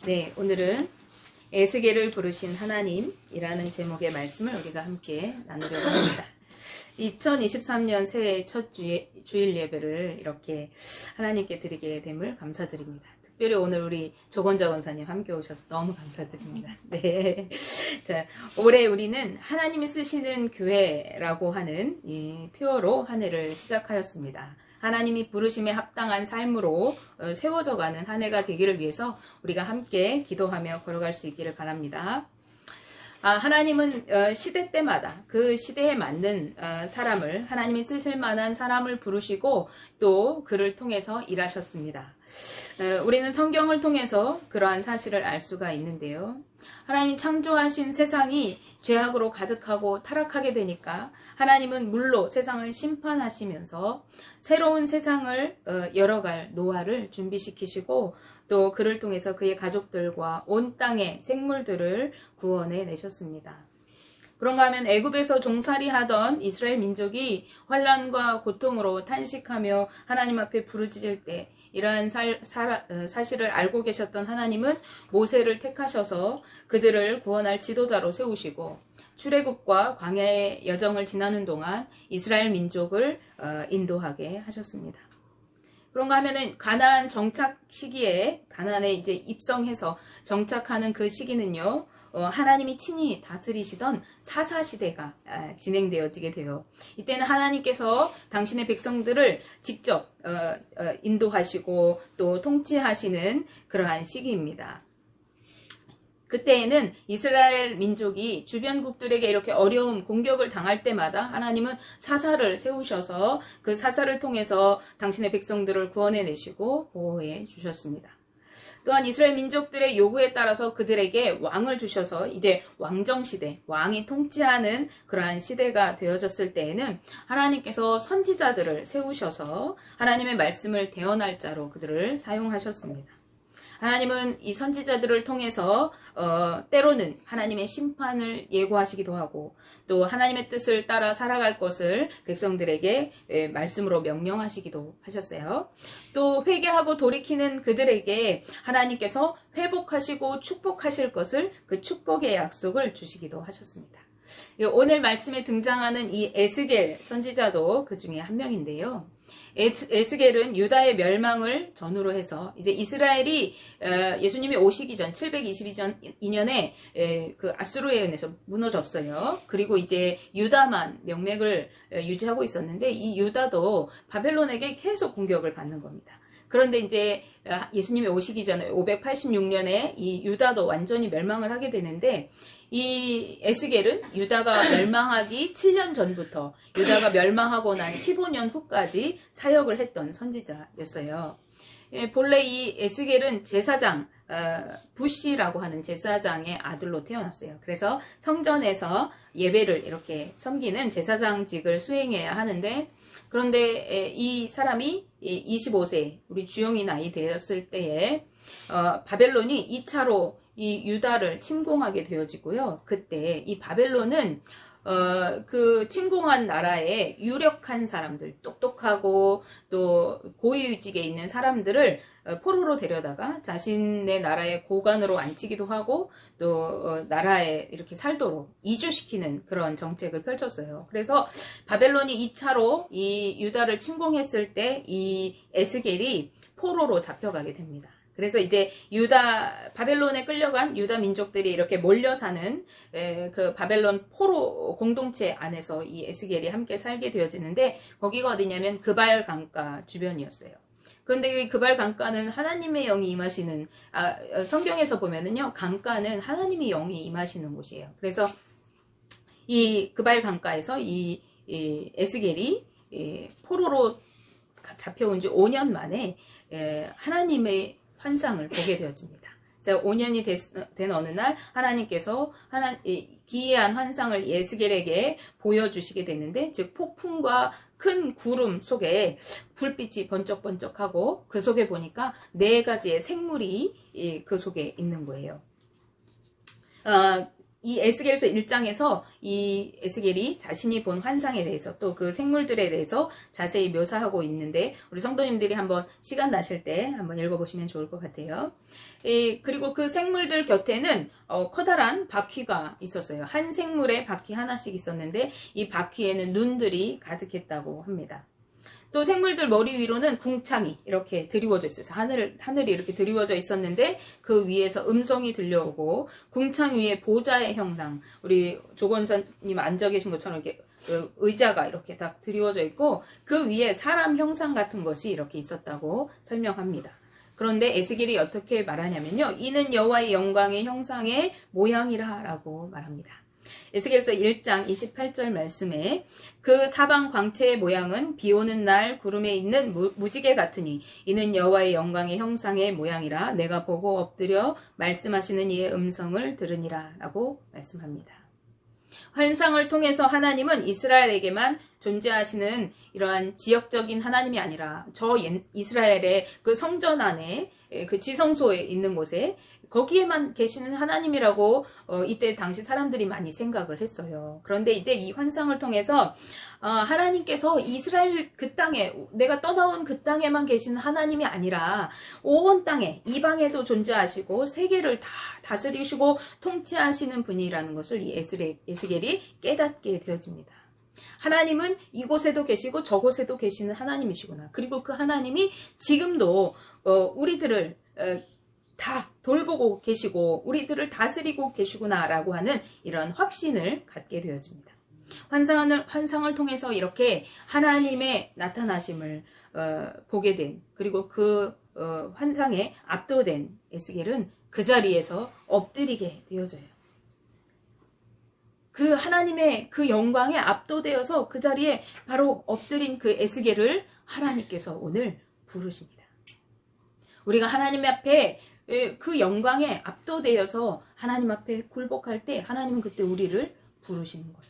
네, 오늘은 에스겔을 부르신 하나님이라는 제목의 말씀을 우리가 함께 나누려고 합니다. 2023년 새해 첫 주일 예배를 이렇게 하나님께 드리게 됨을 감사드립니다. 특별히 오늘 우리 조건자 원사님 함께 오셔서 너무 감사드립니다. 네. 자, 올해 우리는 하나님이 쓰시는 교회라고 하는 이 표어로 한 해를 시작하였습니다. 하나님이 부르심에 합당한 삶으로 세워져가는 한 해가 되기를 위해서 우리가 함께 기도하며 걸어갈 수 있기를 바랍니다. 하나님은 시대 때마다 그 시대에 맞는 사람을, 하나님이 쓰실 만한 사람을 부르시고 또 그를 통해서 일하셨습니다. 우리는 성경을 통해서 그러한 사실을 알 수가 있는데요. 하나님이 창조하신 세상이 죄악으로 가득하고 타락하게 되니까 하나님은 물로 세상을 심판하시면서 새로운 세상을 열어갈 노아를 준비시키시고 또 그를 통해서 그의 가족들과 온 땅의 생물들을 구원해 내셨습니다. 그런가 하면 애굽에서 종살이하던 이스라엘 민족이 환난과 고통으로 탄식하며 하나님 앞에 부르짖을 때 이러한 사실을 알고 계셨던 하나님은 모세를 택하셔서 그들을 구원할 지도자로 세우시고 출애굽과 광야의 여정을 지나는 동안 이스라엘 민족을 인도하게 하셨습니다. 그런가 하면은 가나안 정착 시기에 가나안에 이제 입성해서 정착하는 그 시기는요. 하나님이 친히 다스리시던 사사시대가 진행되어지게 돼요. 이때는 하나님께서 당신의 백성들을 직접 인도하시고 또 통치하시는 그러한 시기입니다. 그때에는 이스라엘 민족이 주변국들에게 이렇게 어려움, 공격을 당할 때마다 하나님은 사사를 세우셔서 그 사사를 통해서 당신의 백성들을 구원해내시고 보호해 주셨습니다. 또한 이스라엘 민족들의 요구에 따라서 그들에게 왕을 주셔서 이제 왕정시대, 왕이 통치하는 그러한 시대가 되어졌을 때에는 하나님께서 선지자들을 세우셔서 하나님의 말씀을 대언할 자로 그들을 사용하셨습니다. 하나님은 이 선지자들을 통해서 때로는 하나님의 심판을 예고하시기도 하고 또 하나님의 뜻을 따라 살아갈 것을 백성들에게 말씀으로 명령하시기도 하셨어요. 또 회개하고 돌이키는 그들에게 하나님께서 회복하시고 축복하실 것을 그 축복의 약속을 주시기도 하셨습니다. 오늘 말씀에 등장하는 이 에스겔 선지자도 그 중에 한 명인데요. 에스겔은 유다의 멸망을 전후로 해서 이제 이스라엘이 예수님이 오시기 전 722년에 그 아수르에 의해서 무너졌어요. 그리고 이제 유다만 명맥을 유지하고 있었는데 이 유다도 바벨론에게 계속 공격을 받는 겁니다. 그런데 이제 예수님이 오시기 전에 586년에 이 유다도 완전히 멸망을 하게 되는데 이 에스겔은 유다가 멸망하기 7년 전부터 유다가 멸망하고 난 15년 후까지 사역을 했던 선지자였어요. 본래 이 에스겔은 제사장 부시라고 하는 제사장의 아들로 태어났어요. 그래서 성전에서 예배를 이렇게 섬기는 제사장직을 수행해야 하는데 그런데 이 사람이 25세 우리 주영이 나이 되었을 때에 바벨론이 2차로 이 유다를 침공하게 되어지고요. 그때 이 바벨론은 그 침공한 나라의 유력한 사람들, 똑똑하고 또 고위직에 있는 사람들을 포로로 데려다가 자신의 나라의 고관으로 앉히기도 하고 또 나라에 이렇게 살도록 이주시키는 그런 정책을 펼쳤어요. 그래서 바벨론이 2차로 이 유다를 침공했을 때 이 에스겔이 포로로 잡혀가게 됩니다. 그래서 이제 바벨론에 끌려간 유다 민족들이 이렇게 몰려 사는 그 바벨론 포로 공동체 안에서 이 에스겔이 함께 살게 되어지는데 거기가 어디냐면 그발 강가 주변이었어요. 그런데 이 그발 강가는 하나님의 영이 임하시는, 성경에서 보면은요, 강가는 하나님의 영이 임하시는 곳이에요. 그래서 이 그발 강가에서 이 에스겔이 포로로 잡혀온 지 5년 만에 하나님의 환상을 보게 되어집니다. 그래서 5년이 된 어느 날 하나님께서 기이한 환상을 에스겔에게 보여주시게 되는데 즉 폭풍과 큰 구름 속에 불빛이 번쩍번쩍하고 그 속에 보니까 4가지의 생물이 그 속에 있는 거예요. 이 에스겔서 1장에서 이 에스겔이 자신이 본 환상에 대해서 또 그 생물들에 대해서 자세히 묘사하고 있는데 우리 성도님들이 한번 시간 나실 때 한번 읽어보시면 좋을 것 같아요. 그리고 그 생물들 곁에는 커다란 바퀴가 있었어요. 한 생물에 바퀴 하나씩 있었는데 이 바퀴에는 눈들이 가득했다고 합니다. 또 생물들 머리 위로는 궁창이 이렇게 드리워져 있어요. 하늘이 이렇게 드리워져 있었는데 그 위에서 음성이 들려오고 궁창 위에 보좌의 형상, 우리 조건사님 앉아 계신 것처럼 이렇게 의자가 이렇게 딱 드리워져 있고 그 위에 사람 형상 같은 것이 이렇게 있었다고 설명합니다. 그런데 에스겔이 어떻게 말하냐면요. 이는 여호와의 영광의 형상의 모양이라 라고 말합니다. 에스겔서 1장 28절 말씀에 그 사방 광채의 모양은 비 오는 날 구름에 있는 무지개 같으니 이는 여호와의 영광의 형상의 모양이라 내가 보고 엎드려 말씀하시는 이의 음성을 들으니라 라고 말씀합니다. 환상을 통해서 하나님은 이스라엘에게만 존재하시는 이러한 지역적인 하나님이 아니라 저 이스라엘의 그 성전 안에 그 지성소에 있는 곳에 거기에만 계시는 하나님이라고 이때 당시 사람들이 많이 생각을 했어요. 그런데 이제 이 환상을 통해서 하나님께서 이스라엘 그 땅에 내가 떠나온 그 땅에만 계시는 하나님이 아니라 온 땅에 이방에도 존재하시고 세계를 다 다스리시고 통치하시는 분이라는 것을 이 에스겔이 깨닫게 되어집니다. 하나님은 이곳에도 계시고 저곳에도 계시는 하나님이시구나. 그리고 그 하나님이 지금도 우리들을 다 돌보고 계시고 우리들을 다스리고 계시구나라고 하는 이런 확신을 갖게 되어집니다. 환상을 통해서 이렇게 하나님의 나타나심을 보게 된, 그리고 그 환상에 압도된 에스겔은 그 자리에서 엎드리게 되어져요. 그 하나님의 그 영광에 압도되어서 그 자리에 바로 엎드린 그 에스겔을 하나님께서 오늘 부르십니다. 우리가 하나님 앞에 그 영광에 압도되어서 하나님 앞에 굴복할 때 하나님은 그때 우리를 부르시는 거예요.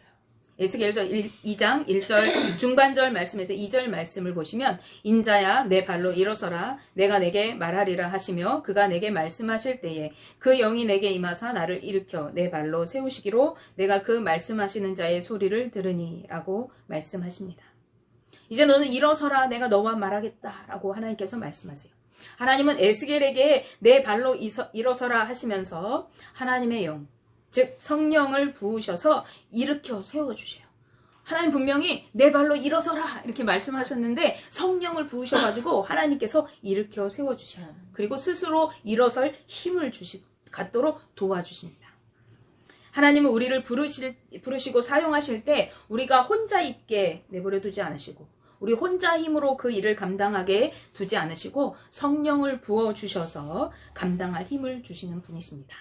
에스겔서 2장 1절 중반절 말씀에서 2절 말씀을 보시면 인자야 내 발로 일어서라 내가 내게 말하리라 하시며 그가 내게 말씀하실 때에 그 영이 내게 임하사 나를 일으켜 내 발로 세우시기로 내가 그 말씀하시는 자의 소리를 들으니 라고 말씀하십니다. 이제 너는 일어서라 내가 너와 말하겠다 라고 하나님께서 말씀하세요. 하나님은 에스겔에게 내 발로 일어서라 하시면서 하나님의 영, 즉 성령을 부으셔서 일으켜 세워주세요. 하나님 분명히 내 발로 일어서라 이렇게 말씀하셨는데 성령을 부으셔가지고 하나님께서 일으켜 세워주셔요. 그리고 스스로 일어설 힘을 갖도록 도와주십니다. 하나님은 우리를 부르시고 사용하실 때 우리가 혼자 있게 내버려 두지 않으시고 우리 혼자 힘으로 그 일을 감당하게 두지 않으시고 성령을 부어주셔서 감당할 힘을 주시는 분이십니다.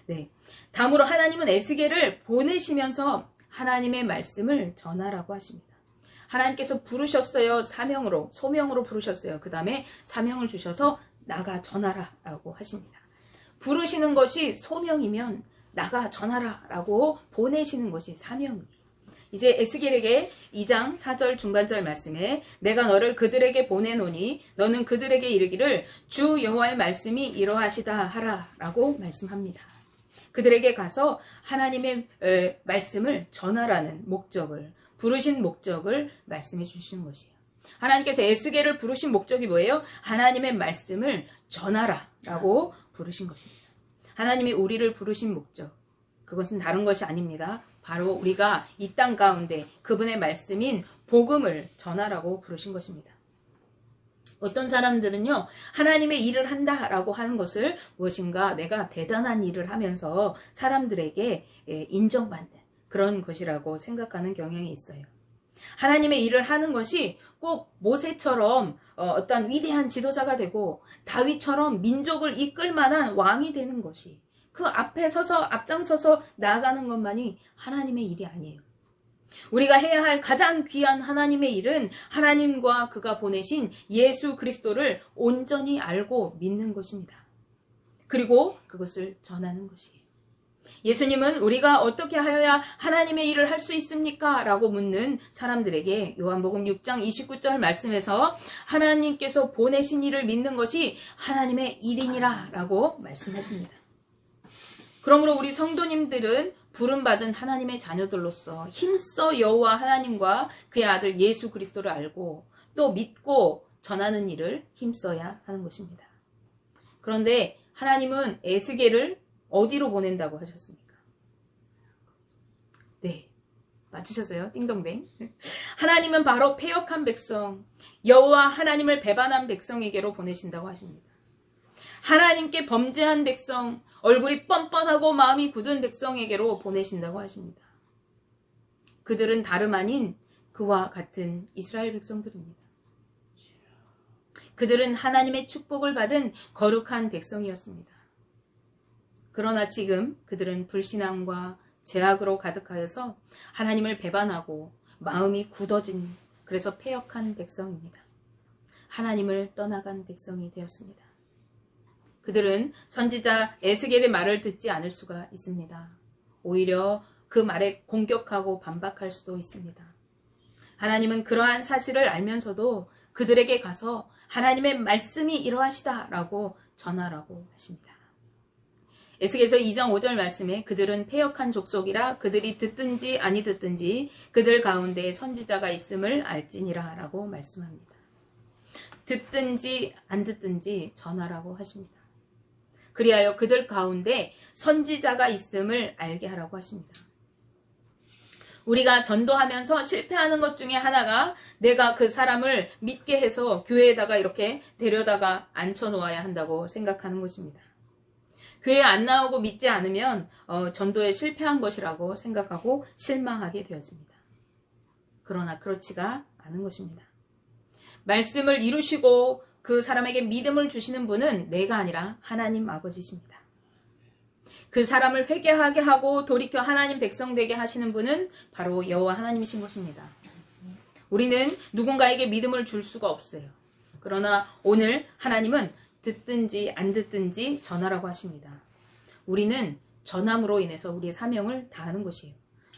네. 다음으로 하나님은 에스겔을 보내시면서 하나님의 말씀을 전하라고 하십니다. 하나님께서 부르셨어요. 소명으로 부르셨어요. 그 다음에 사명을 주셔서 나가 전하라 라고 하십니다. 부르시는 것이 소명이면 나가 전하라 라고 보내시는 것이 사명이에요. 이제 에스겔에게 2장 4절 중반절 말씀에 내가 너를 그들에게 보내노니 너는 그들에게 이르기를 주 여호와의 말씀이 이러하시다 하라 라고 말씀합니다. 그들에게 가서 하나님의 말씀을 전하라는 목적을, 부르신 목적을 말씀해 주시는 것이에요. 하나님께서 에스겔을 부르신 목적이 뭐예요? 하나님의 말씀을 전하라 라고 부르신 것입니다. 하나님이 우리를 부르신 목적, 그것은 다른 것이 아닙니다. 바로 우리가 이 땅 가운데 그분의 말씀인 복음을 전하라고 부르신 것입니다. 어떤 사람들은요, 하나님의 일을 한다라고 하는 것을 무엇인가 내가 대단한 일을 하면서 사람들에게 인정받는 그런 것이라고 생각하는 경향이 있어요. 하나님의 일을 하는 것이 꼭 모세처럼 어떤 위대한 지도자가 되고 다윗처럼 민족을 이끌 만한 왕이 되는 것이 그 앞에 서서 앞장서서 나아가는 것만이 하나님의 일이 아니에요. 우리가 해야 할 가장 귀한 하나님의 일은 하나님과 그가 보내신 예수 그리스도를 온전히 알고 믿는 것입니다. 그리고 그것을 전하는 것이에요. 예수님은 우리가 어떻게 하여야 하나님의 일을 할 수 있습니까? 라고 묻는 사람들에게 요한복음 6장 29절 말씀에서 하나님께서 보내신 일을 믿는 것이 하나님의 일이니라 라고 말씀하십니다. 그러므로 우리 성도님들은 부름받은 하나님의 자녀들로서 힘써 여호와 하나님과 그의 아들 예수 그리스도를 알고 또 믿고 전하는 일을 힘써야 하는 것입니다. 그런데 하나님은 에스겔을 어디로 보낸다고 하셨습니까? 네, 맞추셨어요? 띵동댕. 하나님은 바로 패역한 백성, 여호와 하나님을 배반한 백성에게로 보내신다고 하십니다. 하나님께 범죄한 백성, 얼굴이 뻔뻔하고 마음이 굳은 백성에게로 보내신다고 하십니다. 그들은 다름 아닌 그와 같은 이스라엘 백성들입니다. 그들은 하나님의 축복을 받은 거룩한 백성이었습니다. 그러나 지금 그들은 불신앙과 죄악으로 가득하여서 하나님을 배반하고 마음이 굳어진, 그래서 패역한 백성입니다. 하나님을 떠나간 백성이 되었습니다. 그들은 선지자 에스겔의 말을 듣지 않을 수가 있습니다. 오히려 그 말에 공격하고 반박할 수도 있습니다. 하나님은 그러한 사실을 알면서도 그들에게 가서 하나님의 말씀이 이러하시다라고 전하라고 하십니다. 에스겔서 2장 5절 말씀에 그들은 패역한 족속이라 그들이 듣든지 아니 듣든지 그들 가운데 선지자가 있음을 알지니라 라고 말씀합니다. 듣든지 안 듣든지 전하라고 하십니다. 그리하여 그들 가운데 선지자가 있음을 알게 하라고 하십니다. 우리가 전도하면서 실패하는 것 중에 하나가 내가 그 사람을 믿게 해서 교회에다가 이렇게 데려다가 앉혀놓아야 한다고 생각하는 것입니다. 교회에 안 나오고 믿지 않으면 전도에 실패한 것이라고 생각하고 실망하게 되어집니다. 그러나 그렇지가 않은 것입니다. 말씀을 이루시고 그 사람에게 믿음을 주시는 분은 내가 아니라 하나님 아버지십니다. 그 사람을 회개하게 하고 돌이켜 하나님 백성 되게 하시는 분은 바로 여호와 하나님이신 것입니다. 우리는 누군가에게 믿음을 줄 수가 없어요. 그러나 오늘 하나님은 듣든지 안 듣든지 전하라고 하십니다. 우리는 전함으로 인해서 우리의 사명을 다하는 것이에요.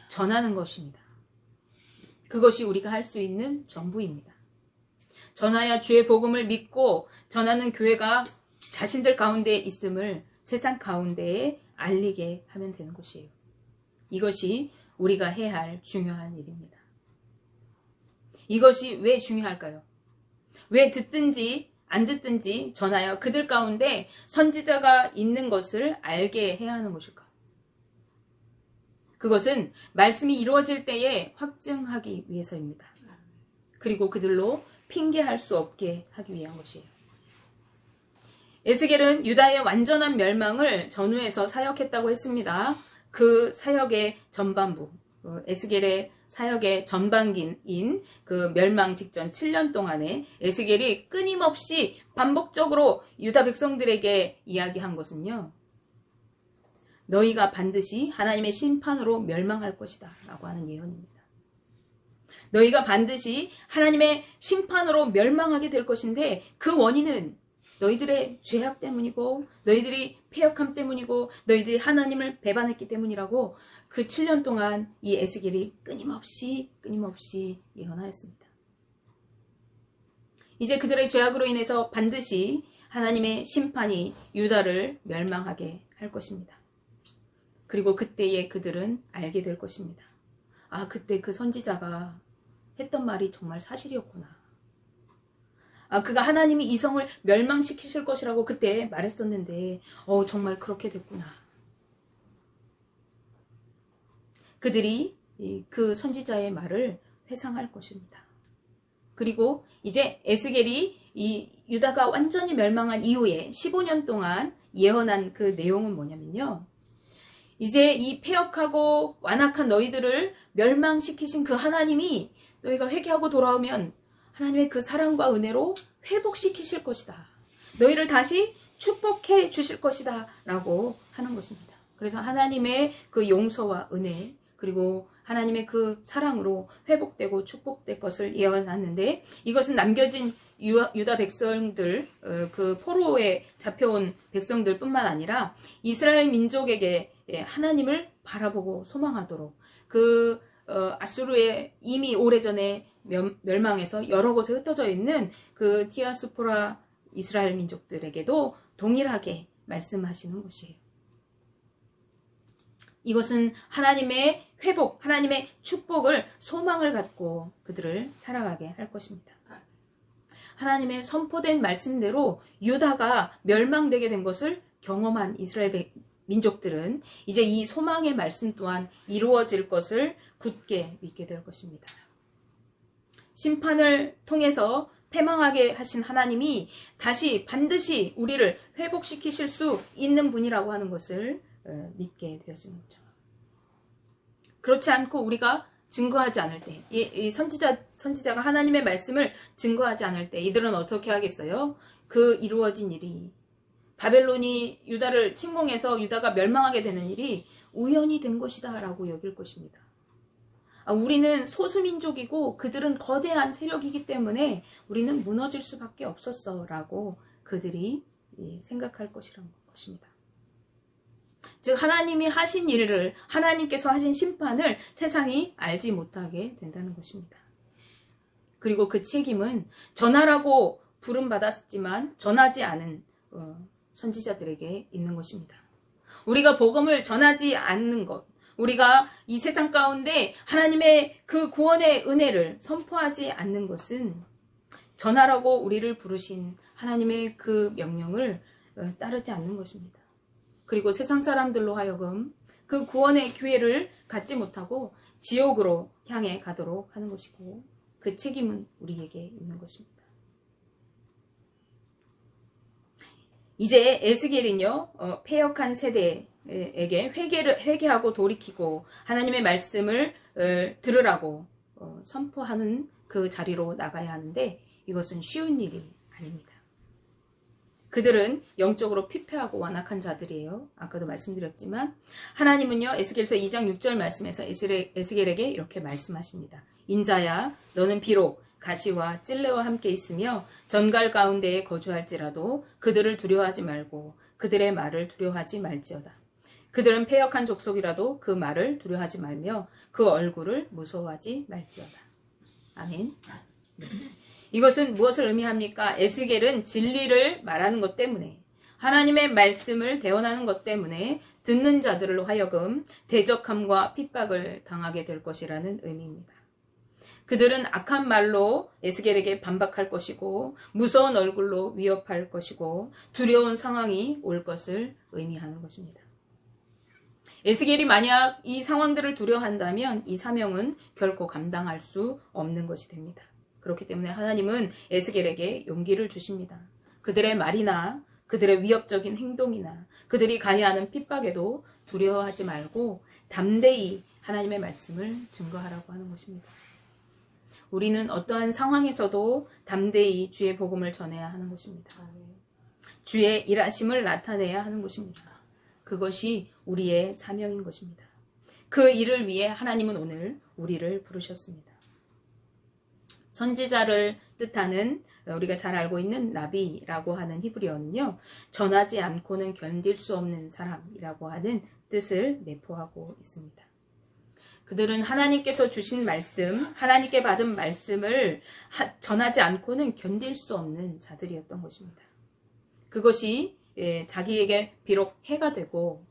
전하는 것입니다. 그것이 우리가 할 수 있는 전부입니다. 전하여 주의 복음을 믿고 전하는 교회가 자신들 가운데 있음을 세상 가운데에 알리게 하면 되는 것이에요. 이것이 우리가 해야 할 중요한 일입니다. 이것이 왜 중요할까요? 왜 듣든지 안 듣든지 전하여 그들 가운데 선지자가 있는 것을 알게 해야 하는 것일까? 그것은 말씀이 이루어질 때에 확증하기 위해서입니다. 그리고 그들로 핑계할 수 없게 하기 위한 것이에요. 에스겔은 유다의 완전한 멸망을 전후해서 사역했다고 했습니다. 그 사역의 전반부, 에스겔의 사역의 전반기인 그 멸망 직전 7년 동안에 에스겔이 끊임없이 반복적으로 유다 백성들에게 이야기한 것은요. 너희가 반드시 하나님의 심판으로 멸망할 것이다 라고 하는 예언입니다. 너희가 반드시 하나님의 심판으로 멸망하게 될 것인데 그 원인은 너희들의 죄악 때문이고 너희들이 패역함 때문이고 너희들이 하나님을 배반했기 때문이라고 그 7년 동안 이 에스겔이 끊임없이 예언하였습니다. 이제 그들의 죄악으로 인해서 반드시 하나님의 심판이 유다를 멸망하게 할 것입니다. 그리고 그때에 그들은 알게 될 것입니다. 아, 그때 그 선지자가 했던 말이 정말 사실이었구나. 아, 그가 하나님이 이성을 멸망시키실 것이라고 그때 말했었는데 정말 그렇게 됐구나. 그들이 그 선지자의 말을 회상할 것입니다. 그리고 이제 에스겔이 이 유다가 완전히 멸망한 이후에 15년 동안 예언한 그 내용은 뭐냐면요. 이제 이 패역하고 완악한 너희들을 멸망시키신 그 하나님이 너희가 회개하고 돌아오면 하나님의 그 사랑과 은혜로 회복시키실 것이다. 너희를 다시 축복해 주실 것이다. 라고 하는 것입니다. 그래서 하나님의 그 용서와 은혜 그리고 하나님의 그 사랑으로 회복되고 축복될 것을 예언하는데 이것은 남겨진 유다 백성들 그 포로에 잡혀온 백성들 뿐만 아니라 이스라엘 민족에게 하나님을 바라보고 소망하도록 그 아수르에 이미 오래전에 멸망해서 여러 곳에 흩어져 있는 그 디아스포라 이스라엘 민족들에게도 동일하게 말씀하시는 것이에요. 이것은 하나님의 회복, 하나님의 축복을 소망을 갖고 그들을 살아가게 할 것입니다. 하나님의 선포된 말씀대로 유다가 멸망되게 된 것을 경험한 이스라엘 민족들은 이제 이 소망의 말씀 또한 이루어질 것을 굳게 믿게 될 것입니다. 심판을 통해서 패망하게 하신 하나님이 다시 반드시 우리를 회복시키실 수 있는 분이라고 하는 것을 믿게 되어지는 거죠. 그렇지 않고 우리가 증거하지 않을 때, 이 선지자가 하나님의 말씀을 증거하지 않을 때 이들은 어떻게 하겠어요? 그 이루어진 일이 바벨론이 유다를 침공해서 유다가 멸망하게 되는 일이 우연이 된 것이다 라고 여길 것입니다. 우리는 소수민족이고 그들은 거대한 세력이기 때문에 우리는 무너질 수밖에 없었어 라고 그들이 생각할 것이라는 것입니다. 즉 하나님이 하신 일을, 하나님께서 하신 심판을 세상이 알지 못하게 된다는 것입니다. 그리고 그 책임은 전하라고 부름받았지만 전하지 않은 선지자들에게 있는 것입니다. 우리가 복음을 전하지 않는 것, 우리가 이 세상 가운데 하나님의 그 구원의 은혜를 선포하지 않는 것은 전하라고 우리를 부르신 하나님의 그 명령을 따르지 않는 것입니다. 그리고 세상 사람들로 하여금 그 구원의 기회를 갖지 못하고 지옥으로 향해 가도록 하는 것이고 그 책임은 우리에게 있는 것입니다. 이제 에스겔은요, 패역한 세대에게 회개하고 돌이키고 하나님의 말씀을 들으라고 선포하는 그 자리로 나가야 하는데 이것은 쉬운 일이 아닙니다. 그들은 영적으로 피폐하고 완악한 자들이에요. 아까도 말씀드렸지만 하나님은요, 에스겔서 2장 6절 말씀에서 에스겔에게 이렇게 말씀하십니다. 인자야, 너는 비록 가시와 찔레와 함께 있으며 전갈 가운데에 거주할지라도 그들을 두려워하지 말고 그들의 말을 두려워하지 말지어다. 그들은 패역한 족속이라도 그 말을 두려워하지 말며 그 얼굴을 무서워하지 말지어다. 아멘. 이것은 무엇을 의미합니까? 에스겔은 진리를 말하는 것 때문에, 하나님의 말씀을 대언하는 것 때문에 듣는 자들로 하여금 대적함과 핍박을 당하게 될 것이라는 의미입니다. 그들은 악한 말로 에스겔에게 반박할 것이고 무서운 얼굴로 위협할 것이고 두려운 상황이 올 것을 의미하는 것입니다. 에스겔이 만약 이 상황들을 두려워한다면 이 사명은 결코 감당할 수 없는 것이 됩니다. 그렇기 때문에 하나님은 에스겔에게 용기를 주십니다. 그들의 말이나 그들의 위협적인 행동이나 그들이 가해야 하는 핍박에도 두려워하지 말고 담대히 하나님의 말씀을 증거하라고 하는 것입니다. 우리는 어떠한 상황에서도 담대히 주의 복음을 전해야 하는 것입니다. 주의 일하심을 나타내야 하는 것입니다. 그것이 우리의 사명인 것입니다. 그 일을 위해 하나님은 오늘 우리를 부르셨습니다. 선지자를 뜻하는 우리가 잘 알고 있는 나비라고 하는 히브리어는요, 전하지 않고는 견딜 수 없는 사람이라고 하는 뜻을 내포하고 있습니다. 그들은 하나님께서 주신 말씀, 하나님께 받은 말씀을 전하지 않고는 견딜 수 없는 자들이었던 것입니다. 그것이 자기에게 비록 해가 되고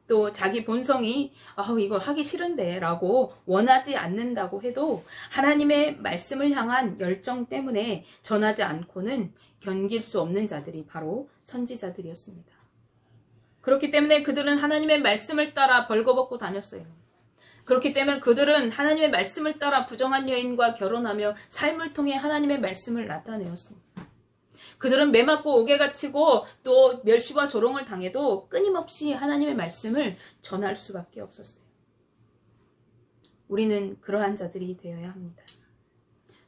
또 자기 본성이 이거 하기 싫은데 라고 원하지 않는다고 해도 하나님의 말씀을 향한 열정 때문에 전하지 않고는 견딜 수 없는 자들이 바로 선지자들이었습니다. 그렇기 때문에 그들은 하나님의 말씀을 따라 벌거벗고 다녔어요. 그렇기 때문에 그들은 하나님의 말씀을 따라 부정한 여인과 결혼하며 삶을 통해 하나님의 말씀을 나타내었습니다. 그들은 매맞고 옥에 갇히고 또 멸시와 조롱을 당해도 끊임없이 하나님의 말씀을 전할 수밖에 없었어요. 우리는 그러한 자들이 되어야 합니다.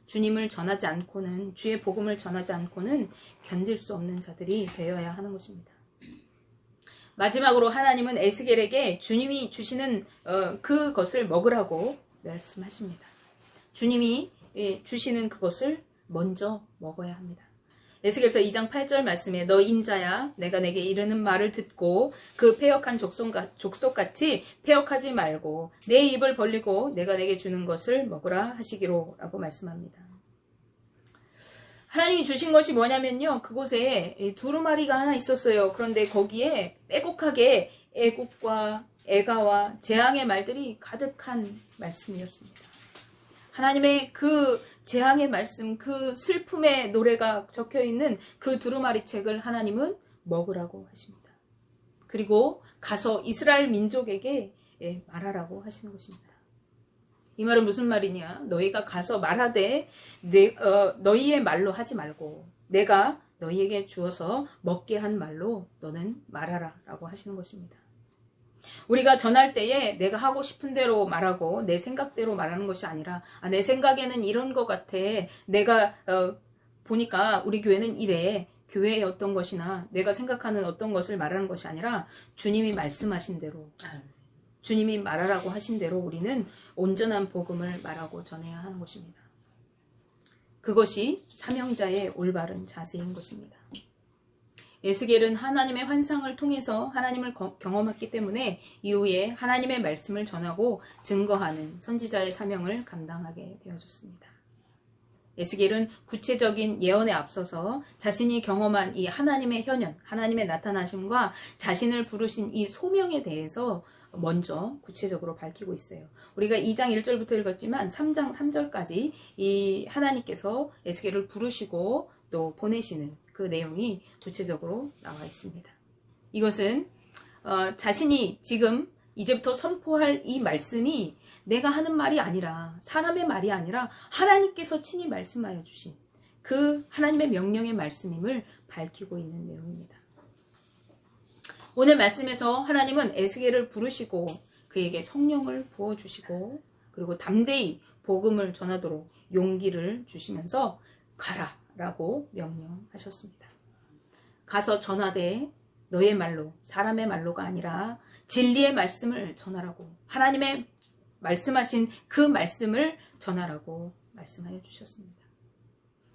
주님을 전하지 않고는, 주의 복음을 전하지 않고는 견딜 수 없는 자들이 되어야 하는 것입니다. 마지막으로 하나님은 에스겔에게 주님이 주시는 그것을 먹으라고 말씀하십니다. 주님이 주시는 그것을 먼저 먹어야 합니다. 에스겔서 2장 8절 말씀에 너 인자야 내가 내게 이르는 말을 듣고 그 패역한 족속같이 패역하지 말고 내 입을 벌리고 내가 내게 주는 것을 먹으라 하시기로 라고 말씀합니다. 하나님이 주신 것이 뭐냐면요, 그곳에 두루마리가 하나 있었어요. 그런데 거기에 빼곡하게 애국과 애가와 재앙의 말들이 가득한 말씀이었습니다. 하나님의 그 재앙의 말씀, 그 슬픔의 노래가 적혀있는 그 두루마리 책을 하나님은 먹으라고 하십니다. 그리고 가서 이스라엘 민족에게 말하라고 하시는 것입니다. 이 말은 무슨 말이냐? 너희가 가서 말하되 너희의 말로 하지 말고 내가 너희에게 주어서 먹게 한 말로 너는 말하라 라고 하시는 것입니다. 우리가 전할 때에 내가 하고 싶은 대로 말하고 내 생각대로 말하는 것이 아니라 내 생각에는 이런 것 같아. 내가 보니까 우리 교회는 이래. 교회의 어떤 것이나 내가 생각하는 어떤 것을 말하는 것이 아니라 주님이 말씀하신 대로 주님이 말하라고 하신 대로 우리는 온전한 복음을 말하고 전해야 하는 것입니다. 그것이 사명자의 올바른 자세인 것입니다. 에스겔은 하나님의 환상을 통해서 하나님을 경험했기 때문에 이후에 하나님의 말씀을 전하고 증거하는 선지자의 사명을 감당하게 되어졌습니다. 에스겔은 구체적인 예언에 앞서서 자신이 경험한 이 하나님의 현현, 하나님의 나타나심과 자신을 부르신 이 소명에 대해서 먼저 구체적으로 밝히고 있어요. 우리가 2장 1절부터 읽었지만 3장 3절까지 이 하나님께서 에스겔을 부르시고 또 보내시는 그 내용이 구체적으로 나와 있습니다. 이것은 자신이 지금 이제부터 선포할 이 말씀이 내가 하는 말이 아니라 사람의 말이 아니라 하나님께서 친히 말씀하여 주신 그 하나님의 명령의 말씀임을 밝히고 있는 내용입니다. 오늘 말씀에서 하나님은 에스겔을 부르시고 그에게 성령을 부어주시고 그리고 담대히 복음을 전하도록 용기를 주시면서 가라 라고 명령하셨습니다. 가서 전하되 너의 말로 사람의 말로가 아니라 진리의 말씀을 전하라고 하나님의 말씀하신 그 말씀을 전하라고 말씀하여 주셨습니다.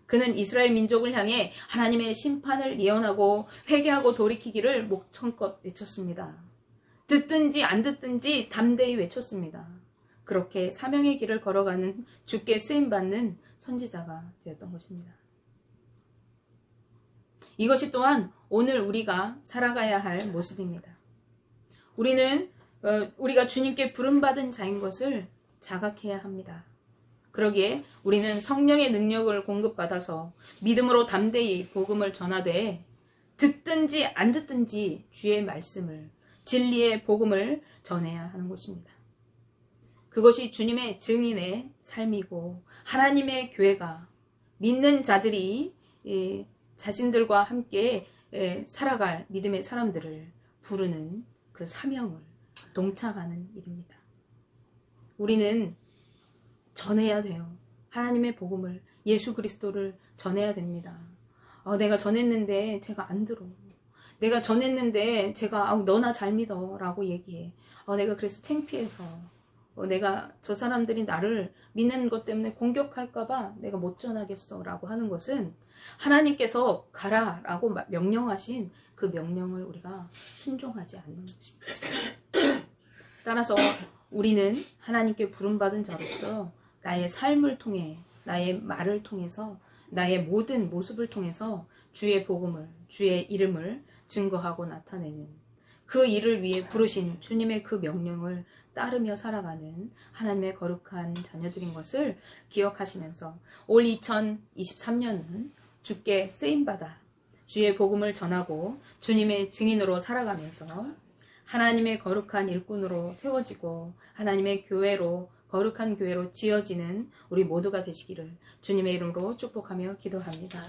그는 이스라엘 민족을 향해 하나님의 심판을 예언하고 회개하고 돌이키기를 목청껏 외쳤습니다. 듣든지 안 듣든지 담대히 외쳤습니다. 그렇게 사명의 길을 걸어가는 주께 쓰임받는 선지자가 되었던 것입니다. 이것이 또한 오늘 우리가 살아가야 할 모습입니다. 우리가 주님께 부름받은 자인 것을 자각해야 합니다. 그러기에 우리는 성령의 능력을 공급받아서 믿음으로 담대히 복음을 전하되 듣든지 안 듣든지 주의 말씀을 진리의 복음을 전해야 하는 것입니다. 그것이 주님의 증인의 삶이고 하나님의 교회가 믿는 자들이 자신들과 함께 살아갈 믿음의 사람들을 부르는 그 사명을 동참하는 일입니다. 우리는 전해야 돼요. 하나님의 복음을, 예수 그리스도를 전해야 됩니다. 내가 전했는데 제가 안 들어. 내가 전했는데 제가 너나 잘 믿어 라고 얘기해. 내가 그래서 창피해서 내가 저 사람들이 나를 믿는 것 때문에 공격할까봐 내가 못 전하겠어 라고 하는 것은 하나님께서 가라 라고 명령하신 그 명령을 우리가 순종하지 않는 것입니다. 따라서 우리는 하나님께 부름받은 자로서 나의 삶을 통해 나의 말을 통해서 나의 모든 모습을 통해서 주의 복음을 주의 이름을 증거하고 나타내는 그 일을 위해 부르신 주님의 그 명령을 따르며 살아가는 하나님의 거룩한 자녀들인 것을 기억하시면서 올 2023년은 주께 쓰임받아 주의 복음을 전하고 주님의 증인으로 살아가면서 하나님의 거룩한 일꾼으로 세워지고 하나님의 교회로 거룩한 교회로 지어지는 우리 모두가 되시기를 주님의 이름으로 축복하며 기도합니다.